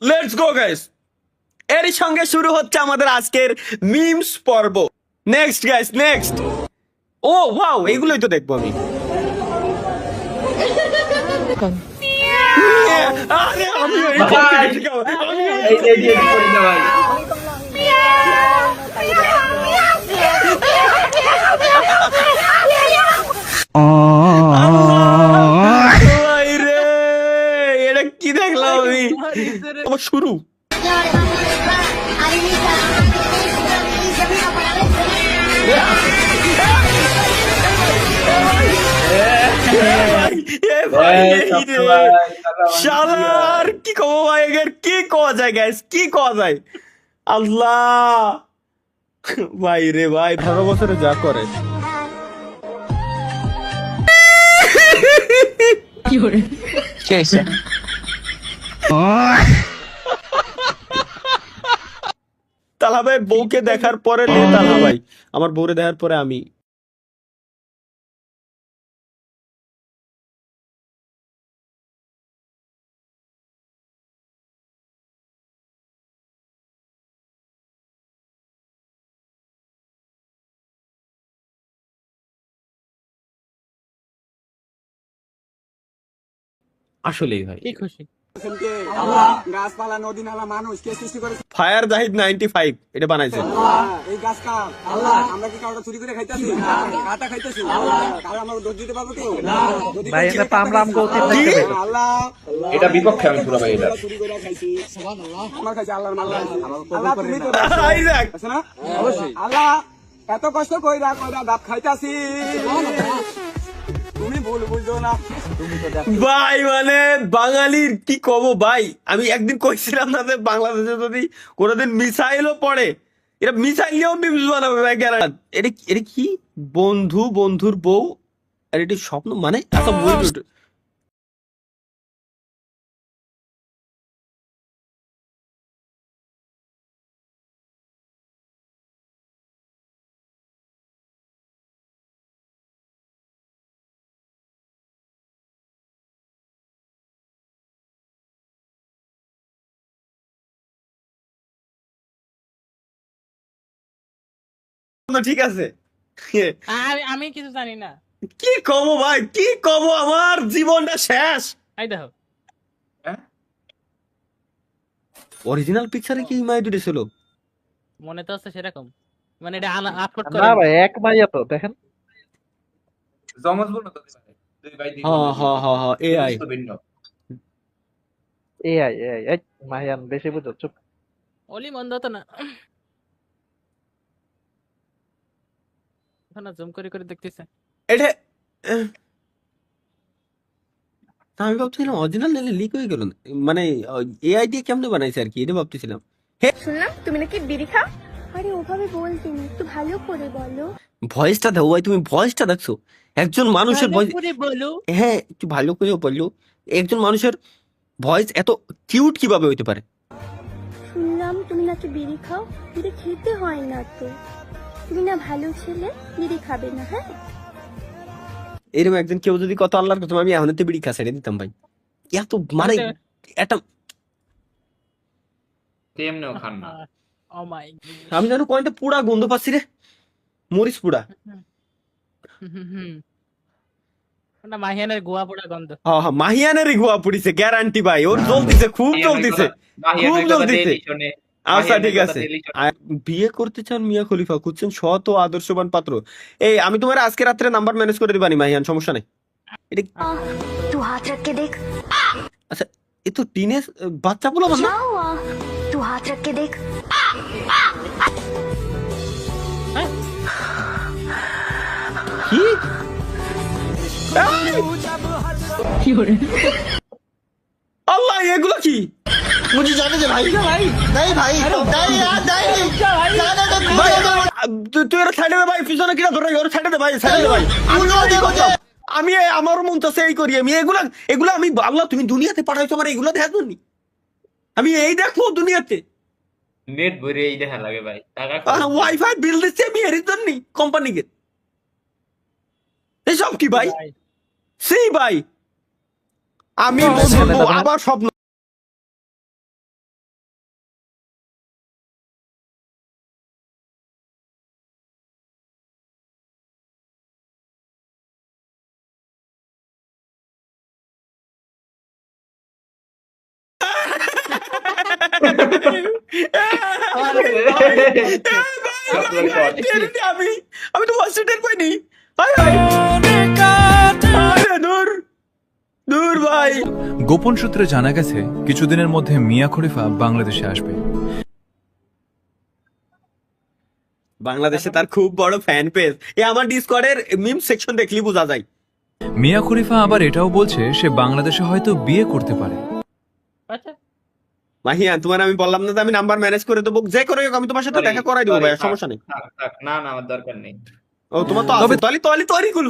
Let's go guys, এরই সঙ্গে শুরু হচ্ছে আমাদের আজকের মিমস পর্ব। Next guys, next. Oh wow, এগুলোই তো দেখবো আমি। আরে আমি রে, এটা কি দেখলাম আমি? আমার শুরু শালার কি কব ভাই, এর কি কওয়া যায় গাইস, কি কওয়া যায়? আল্লাহ ভাই রে ভাই, 18 বছরে যা করে। তালা ভাই বউকে দেখার পরে তালা ভাই, আমার বউরে দেখার পরে আমি। আসলেই ভাই, কি খুশি গাছপালা নদী নালা মানুষ কে সৃষ্টি করে? ফায়ার জাহিদ 95 এটা বানাইছে। এই গাছ কার? আল্লাহ। আমরা কি কাউকে চুরি করে খাইতেছি? কাটা খাইতেছি? কারণ আমরা দোষ দিতে পারবো কেউ? ভাই এটা পামরাম গৌতির দেখতে পাই আল্লাহ। এটা বিপক্ষে আমি পুরো ভাই এটা চুরি করে খাইছি, আমার খাইছি আল্লাহর মাল খাইছি। আল্লাহ তুমি তো আইজাক আছে না? অবশ্যই। আল্লাহ এত কষ্ট কইরা কইরা ভাত খাইতাছি, তুমি ভুল বুঝছো না। ভাই মানে বাঙালির কি কব ভাই, আমি একদিন কইছিলাম না যে বাংলাদেশে যদি কোনোদিন মিসাইলও পড়ে, এটা মিসাইল নিয়েও মিমস বানাবে ভাই। গ্যারান্টি। এটা কি বন্ধু বন্ধুর বউ, আর এটি স্বপ্ন মানে আচ্ছা বই ঠিক আছে। আমি কিছু জানি না। কি কব ভাই, কি কব, আমার জীবনটা শেষ। এই দেখো অরিজিনাল পিকচারে কি মাই দুটো ছিল? মনে তো আছে সেরকম, মানে এটা আপলোড না করে ভাই এক মাইয়া তো দেখেন। জমজ বল না তো দুই ভাই দুই হ্যাঁ হ্যাঁ হ্যাঁ হ্যাঁ, এআই। তো ভিন্ন এআই এআই এই মাইয়ান বেশি বুঝো চুপ। ওলি মন্দ তো না, এখন জুম করে করে দেখতেছে। এটা আমি ভাবছিলাম অরিজিনাল নাকি লিক হয়ে গেল, মানে এআই দিয়ে কেমনে বানাইছে আর কি, এটা ভাবতেছিলাম। শুনলাম তুমি নাকি বিড়ি খাও। আরে ওভাবে বলতেনি, একটু ভালো করে বলো। ভয়েসটা দাও ভাই, তুমি ভয়েসটা দেখছো? একজন মানুষের ভয়েস, বলো হ্যাঁ একটু ভালো করে বললো। একজন মানুষের ভয়েস এত কিউট কিভাবে হইতে পারে? শুনলাম তুমি নাকি বিড়ি খাও। বিড়ি খেতে হয় না তো, তুমি না ভালো ছেলে, বিড়ি খাবে না। হ্যাঁ এরকম একজন কেউ যদি কত আল্লাহর কথা, আমি এখন বিড়ি খা ছেড়ে দিতাম ভাই। এত মানে একটা তেমনিও খান না। ও মাই আমি জানো কয়টা পুরা গন্ধ পাচ্ছি রে, মরিচ পুরা। ওটা মাহিয়ানের গোয়া পোড়া গন্ধ। হ্যাঁ হ্যাঁ, মাহিয়ানেরই গোয়া পড়িছে গ্যারান্টি ভাই, ওর জ্বলতিছে, খুব জ্বলতিছে, খুব জ্বলতিছে। আচ্ছা ঠিক আছে। আর বিয়ে করতে চান মিয়া খলিফা, খুঁজছেন সৎ ও আদর্শবান পাত্র। এই আমি তোমার আজকে রাত্রে নাম্বার ম্যানেজ করে দিবানি মাহিয়ান, সমস্যা নেই। এটা तू हाथ रख के देख। আচ্ছা, এ তো টিনেজ বাচ্চা বলো না। क्या हुआ? तू हाथ रख के देख। কি আল্লাহ, এগুলো কি? मुझे जाने दे भाई। भाई नहीं भाई नहीं यार नहीं जाने दे ভাই তুই ওর সাইডে দে ভাই, পিছনে কিনা ধরে ওর সাইডে দে ভাই, সাইডে দে ভাই। আমি আমার মন চাচ্ছে এই করি, আমি এগুলা এগুলা আমি আল্লাহ তুমি দুনিয়াতে পাঠাইছো আমার এগুলো দেখার জন্য, আমি এই দেখবো দুনিয়াতে। নেট ভরে এই দেখা লাগে ভাই, টাকা ওয়াইফাই বিল দিচ্ছি আমি এর জন্য কোম্পানিকে। এসব কি ভাই? সেই ভাই আমি বলবো আবার স্বপ্ন আমি আমি তো হসপিটাল পাইনি দূর দূর ভাই। গোপন সূত্রে জানা গেছে কিছুদিনের মধ্যে মিয়া খলিফা বাংলাদেশে আসবে। বাংলাদেশে তার খুব বড় ফ্যান পেজ, এ আমার ডিসকর্ডের মিম সেকশন দেখলি বোঝা যায়। মিয়া খলিফা আবার এটাও বলছে সে বাংলাদেশে হয়তো বিয়ে করতে পারে। আচ্ছা মাহিয়া তোমার আমি বললাম না যে আমি নাম্বার ম্যানেজ করে দেবো, যে করে হোক আমি তোমার সাথে দেখা করাই দেবো ভাই, সমস্যা নেই। না না আমার দরকার নেই। ও তোমার তো আছে, তরিকুল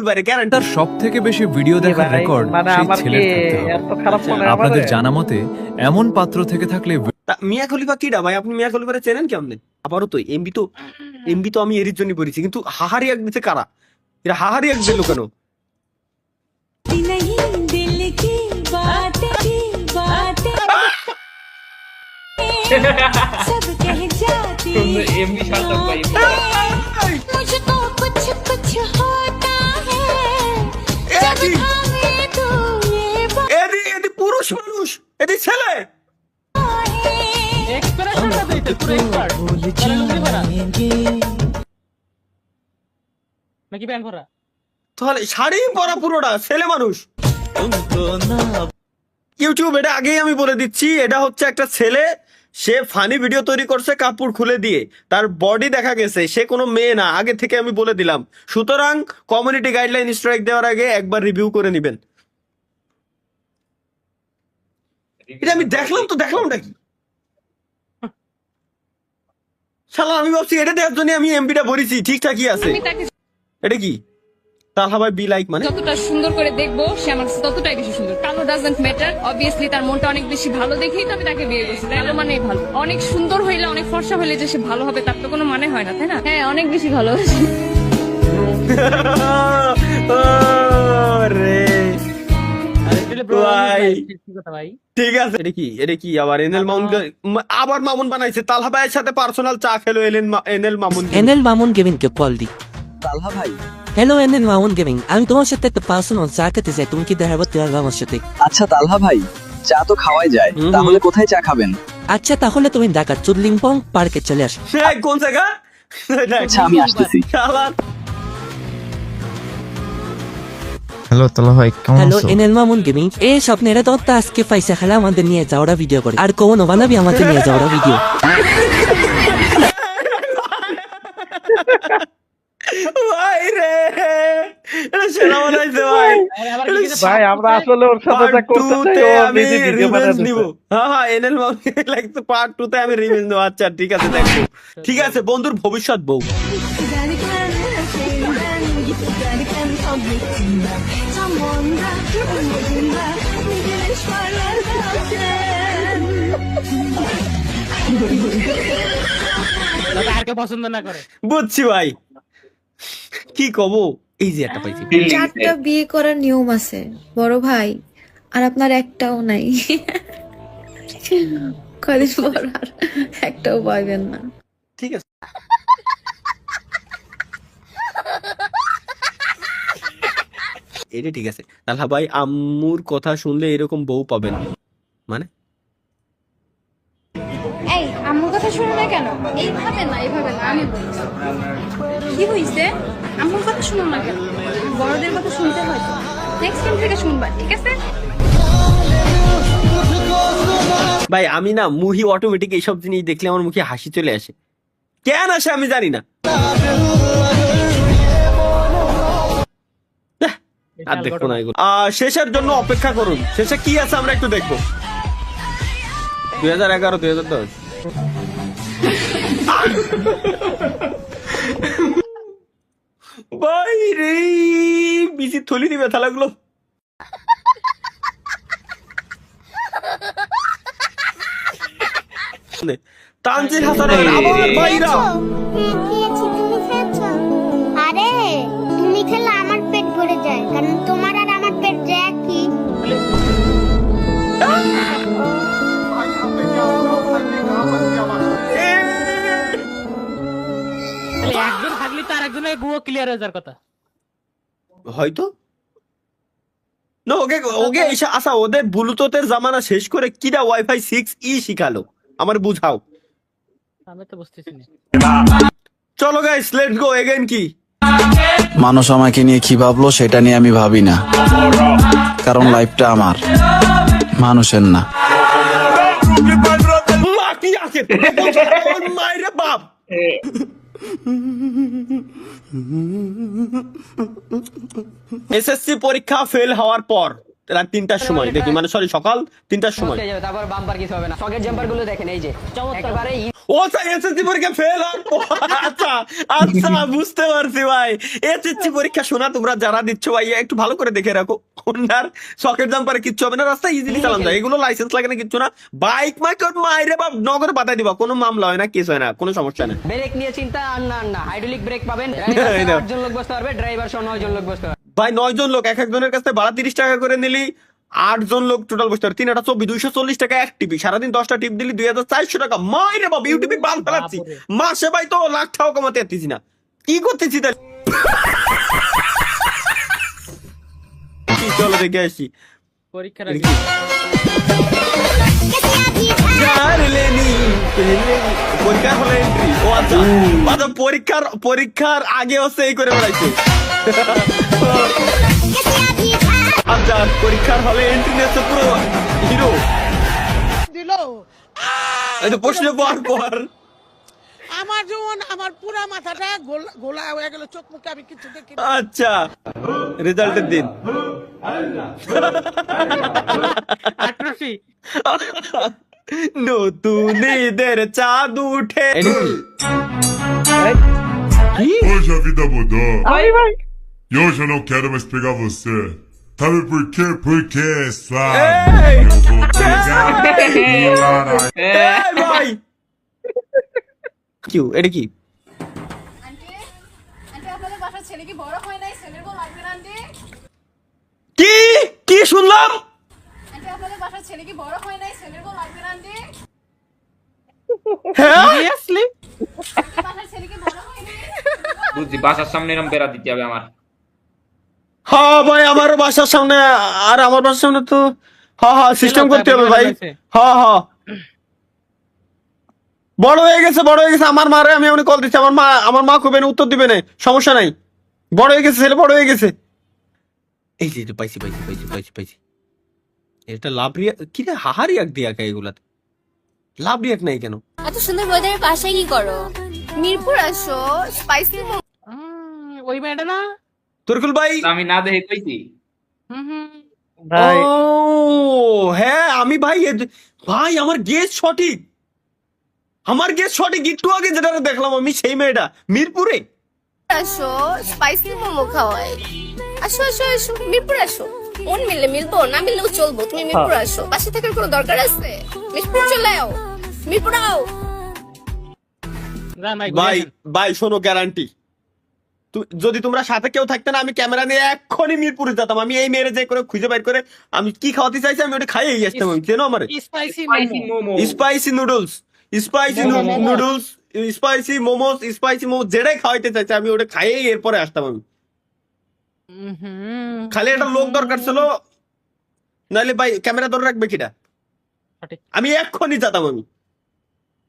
বাইরে গ্যারান্টি। তার সবথেকে বেশি ভিডিও দেখার ভাই, রেকর্ড মানে সেই আমার ছেলের কি থাকতে হবে। এত খারাপ মনে হয় আপনাদের আমারে? জানা মতে এমন পাত্র থেকে থাকলে মিয়া খলিফা কিডা ভাই? আপনি মিয়া খলিফারে চেনেন কেমনে? আবারও তো এমবি তো আমি এর জন্য বলেছি, কিন্তু হাহারি এক দিতে কারা? এরা হাহারি এক দিল কেন? এমবি সার্থক ভাই। এদি পুরুষ মানুষ, এদি ছেলে। এক্সপ্রেশনটা দিতে পুরো এক্সপার্ট লুঙ্গি পরা নাকি প্যান্ট পরা? তাহলে শাড়ি পরা পুরোটা ছেলে মানুষ। ইউটিউব এটা আগেই আমি বলে দিচ্ছি, এটা হচ্ছে একটা ছেলে, সে ফানি ভিডিও তৈরি করছে কাপড় খুলে দিয়ে, তার বডি দেখা গেছে, সে কোনো মেয়ে না, আগে থেকে আমি বলে দিলাম। সুতরাং কমিউনিটি গাইডলাইন স্ট্রাইক দেওয়ার আগে একবার রিভিউ করে নেবেন। এটা আমি দেখলামটা কি শালা, আমি ভাবছি এটা দেখার জন্য আমি এমবিটা ভরেছি, ঠিকঠাকই আছে। এটা কি তালহা ভাই বি লাইক মানে? যতটা সুন্দর করে দেখবো সে আমার কাছে ততটাই বেশি সুন্দর। কালো ডাজন্ট ম্যাটার, অবভিয়াসলি তার মনটা অনেক বেশি ভালো দেখেই তো আমি তাকে বিয়ে করছি। কালো মানেই ভালো, অনেক সুন্দর হইলে অনেক ফর্সা হইলে যে সে ভালো হবে তার তো কোনো মানে হয় না, তাই না? হ্যাঁ অনেক বেশি ভালোবাসি। রে ভাই ভাই ঠিক আছে। এটা কি আবার এনএল মামুন, আবার মামুন বানাইছে। তালহা ভাইয়ের সাথে পার্সোনাল চা খেলো এনএল মামুন। এনএল মামুন গেমিংকে কল দি। তালহা ভাই, হ্যালো এনএল মামুন গেমিং, আমি তোমার সাথে একটা পার্সোনাল চা খেতে চাই, তুমি কি দেখাবো তোমার আমার সাথে? আচ্ছা তালহা ভাই, চা তো খাওয়াই যায়, তাহলে কোথায় চা খাবেন? আচ্ছা তাহলে তুমি ঢাকা চুদলিংপং পার্কে চলে আসো। কোন জায়গা? আচ্ছা আমি আসতেছি। শালা হ্যালো তালা ভাই, কেমন হ্যালো আছো? এনএল মামুন গেমিং, এই স্বপ্নের তো আজকে পয়সা খেলা আমাদের নিয়ে যাওয়ার ভিডিও করে, আর কোন বানাবি আমাদের নিয়ে যাওয়ার ভিডিও। ভাই রে, এটা সেরা বানাইছে ভাই। ভাই আমরা আসলে ওর সাথে যা করতে চাই ও আমি নিজে ভিডিও বানায় রিভেঞ্জ নিব। হ্যাঁ এনএল মামুন লাগছে পার্ট 2 তে আমি রিভেঞ্জ নেব। আচ্ছা ঠিক আছে, দেখো ঠিক আছে। বন্ধুর ভবিষ্যৎ বউ কারকে পছন্দ না করে বুঝছি ভাই, কি কব। এই যে একটা পাইছি, 4টা বিয়ে করার নিয়ম আছে বড় ভাই, আর আপনার একটাও নাই। কদিন পর আর একটাও পাইবেন না। ঠিক আছে। এটা ঠিক আছে। তাহলে ভাই আম্মুর কথা শুনলে এরকম বউ পাবেন মানে? এই আম্মুর কথা শুনো না কেন? এইভাবে না আমি বলছি। কি হইছে? আমার কথা শুনো না কেন? বড়দের কথা শুনতে হয় তো, নেক্সট টাইম থেকে শুনবা, ঠিক আছে? ভাই আমি না মুহি অটোমেটিক এইসব জিনিস দেখলে আমার মুখে হাসি চলে আসে, কেন আসে আমি জানি না। আর দেখবো না এগুলো। শেষের জন্য অপেক্ষা করুন, শেষে কি আছে আমরা একটু দেখবো। 2011 2010 ভাই রে, বিসি থলি দিবে থালাগুলো। তানজিল হাসান আবার ভাইরা। আরে তুমি খেলে আমার পেট ভরে যায়, কারণ তোমার আর আমার পেট যায় কি? তো আরেকজনের গুয়ো ক্লিয়ার হয়ে যাওয়ার কথা। হয়তো না, ওকে আচ্ছা, ওদের ব্লুটুথের জামানা শেষ করে কিরা ওয়াইফাই 6E শিখালো আমার বুঝাও। আমি তো বুঝতেছি না। চলো গাইস, লেটস গো এগেইন। কি মানুষ আমাকে নিয়ে কি ভাবলো সেটা নিয়ে আমি ভাবি না, কারণ লাইফটা আমার, মানুষের না। মা কি আছে মাইরে বাপ। এসএসসি পরীক্ষা ফেল হওয়ার পর রাত 3টার সময় দেখি, মানে সরি সকাল 3টার সময়, তারপর বাম্পার কিছু হবে না, সকেট জাম্পার গুলো দেখেন এই যে একেবারে ও এসএসসি পরীক্ষা ফেল হওয়ার পর। আচ্ছা আচ্ছা, বুঝতে পারছি ভাই। এসএসসি পরীক্ষা শোনা তোমরা যারা দিচ্ছ ভাই একটু ভালো করে দেখে রাখো, কোনটার সকেট জাম্পারে কিচ্ছু হবে না, রাস্তা ইজিলি চালানো যায়, এগুলো লাইসেন্স লাগে না কিচ্ছু না। বাইক মাইরে বাপ নগরে পাঠাই দিবা, কোনো মামলা হয় না, কেস হয় না, কোনো সমস্যা নেই। ব্রেক নিয়ে চিন্তা আর না, হাইড্রোলিক ব্রেক পাবেন, 8 জন লোক বসতে পারবে, ড্রাইভার সহ 9 জন লোক বসতে পারবে। ভাই 9 জন লোক, এক একজনের কাছে ভাড়া 30 টাকা করে নিলি 8 জন লোক টোটাল বসতে পারে, 3 8 24 240 টাকা এক টিপি, সারাদিন 10টা টিপ দিলি 2400 টাকা। মাইরে বাবা, ইউটিউবে বাল ফেলাচ্ছি মাসে ভাই, তো লাখ টাকা কমাতে পারতেছি না, কি করতেছি তাহলে? চলো দেখে আসি পরীক্ষার পরীক্ষার হলে এন্ট্রি। ও আচ্ছা আচ্ছা, পরীক্ষার আগে হচ্ছে এই করে বেড়াইছে। আচ্ছা, পরীক্ষার হলে এন্ট্রি নিয়েছে পুরো হিরো দিল এই তো প্রশ্ন পাওয়ার পর আমার যেমন আমার পুরা মাথাটা গোলা হয়ে গেল, চোখ মুখে আমি কিছু দেখি না। আচ্ছা, রেজাল্টের দিন আটরশি নতুন ঈদের চাঁদ উঠে। Hoje a vida mudou. ভাই ভাই E hoje eu não quero mais pegar você. Sabe por quê? Porque é suave. Ei! Eu vou pegar e laranja. এই ভাই কি এটা কি? কি কি শুনলাম? হ্যাঁ সিরিয়াসলি? বুঝছি, বাসার সামনে এরকম বেড়া দিতে হবে আমার। হ্যাঁ ভাই, আমার বাসার সামনে, আর আমার বাসার সামনে তো হ্যাঁ সিস্টেম করতে হবে ভাই। হ্যাঁ বড় হয়ে গেছে আমার মারে আমি অনেক কল দিচ্ছি, আমার মা খুব উত্তর দিবে না, সমস্যা নাই, বড় হয়ে গেছে ছেলে, বড় হয়ে গেছে। এই যে পাইছি এটা লাভ রিয়া কি রে, হাহারি এক দিয়া কে এগুলাতে লাভ রিয়াক নাই কেন? এত সুন্দর ওয়েদারের বাসায় কি করো? মিরপুর আসো, স্পাইসি ওই মেয়েটা না? তরকুল ভাই আমি না দেখে কইছি। ভাই ও হ্যাঁ, আমি ভাই ভাই আমার গেস সঠিক, একটু আগে যেটা দেখলাম আমি, সেই মেয়েটা মিরপুরে। আসো, স্পাইসি মোমো খাওয়াই। আসো মিরপুর আসো, মন মিললে মিলবো, না মিললেও চলবো, তুমি মিরপুর আসো, বাসে থাকার কোনো দরকার আছে? মিরপুর চলে আও, মিরপুর আও। ভাই শোনো, গ্যারান্টি যদি তোমরা সাথে কেউ থাকতে না, আমি ক্যামেরা নিয়ে এক্ষুনি মিরপুরে যেতাম, আমি এই মেয়েরে যে করে খুঁজে বাইর করে আমি কি খাওয়াতে চাইছি আমি ওটা খাইয়ে আসতাম। আমি চেনো আমার স্পাইসি নুডলস, স্পাইসি মোমোস যেটাই খাওয়াইতে চাইছে আমি ওটা খাইয়েই এরপরে আসতাম। আমি খালি একটা লোক দরকার ছিল, নাহলে ভাই ক্যামেরা ধরে রাখবে কিটা, আমি এক্ষুনি যেতাম। আমি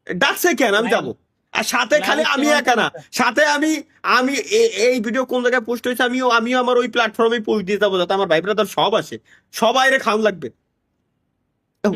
ডাকছে কেন, আমি যাবো। আর সাথে খালি আমি একা না, সাথে আমি এই ভিডিও কোন জায়গায় পোস্ট হয়েছে আমিও আমার ওই প্ল্যাটফর্মে পোস্ট দিয়ে যাবো, যাতে আমার ভাই ব্রাদার সব আসে, সবাই রে খাওয়ান লাগবে।